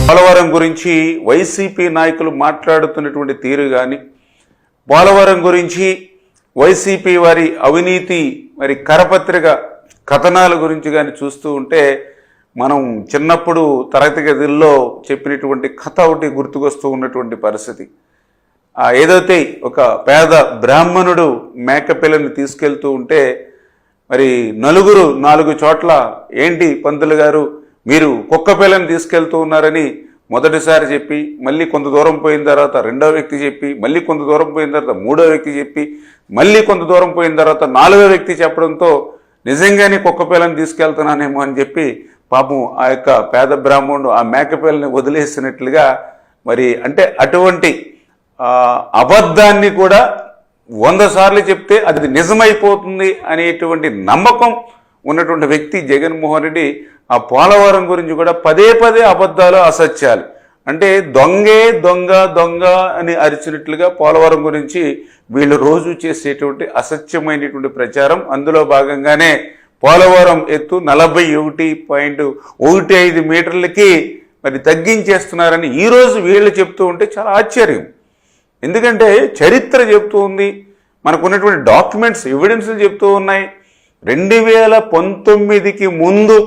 పోలవరం గురించి వైసీపీ నాయకులు మాట్లాడుతున్నటువంటి తీరు కానీ, పోలవరం గురించి వైసీపీ వారి అవినీతి మరి కరపత్రిక కథనాల గురించి కానీ చూస్తూ ఉంటే మనం చిన్నప్పుడు తరగతి గదుల్లో చెప్పినటువంటి కథ ఒకటి గుర్తుకొస్తూ ఉన్నటువంటి పరిస్థితి. ఏదైతే ఒక పేద బ్రాహ్మణుడు మేకపిల్లని తీసుకెళ్తూ ఉంటే మరి నలుగురు 4 చోట్ల ఏంటి పంతులు గారు మీరు కుక్క పిల్లని తీసుకెళ్తూ ఉన్నారని మొదటిసారి చెప్పి, మళ్ళీ కొంత దూరం పోయిన తర్వాత రెండో వ్యక్తి చెప్పి, మళ్ళీ కొంత దూరం పోయిన తర్వాత మూడో వ్యక్తి చెప్పి, మళ్ళీ కొంత దూరం పోయిన తర్వాత 4వ వ్యక్తి చెప్పడంతో నిజంగానే కుక్క పిల్లని తీసుకెళ్తున్నానేమో అని చెప్పి పాపం ఆ యొక్క పేద బ్రాహ్మణుడు ఆ మేకపిల్లని వదిలేసినట్లుగా మరి అంటే అటువంటి అబద్ధాన్ని కూడా 100 సార్లు చెప్తే అది నిజమైపోతుంది అనేటువంటి నమ్మకం ఉన్నటువంటి వ్యక్తి జగన్మోహన్ రెడ్డి ఆ పోలవరం గురించి కూడా పదే అబద్ధాలు, అసత్యాలు అంటే దొంగే దొంగ దొంగ అని అరిచినట్లుగా పోలవరం గురించి వీళ్ళు రోజు చేసేటువంటి అసత్యమైనటువంటి ప్రచారం. అందులో భాగంగానే పోలవరం ఎత్తు 41.15 మీటర్లకి మరి తగ్గించేస్తున్నారని ఈరోజు వీళ్ళు చెప్తూ ఉంటే చాలా ఆశ్చర్యం. ఎందుకంటే చరిత్ర చెప్తూ ఉంది, మనకున్నటువంటి డాక్యుమెంట్స్ ఎవిడెన్స్లు చెప్తూ ఉన్నాయి. 2019కి ముందు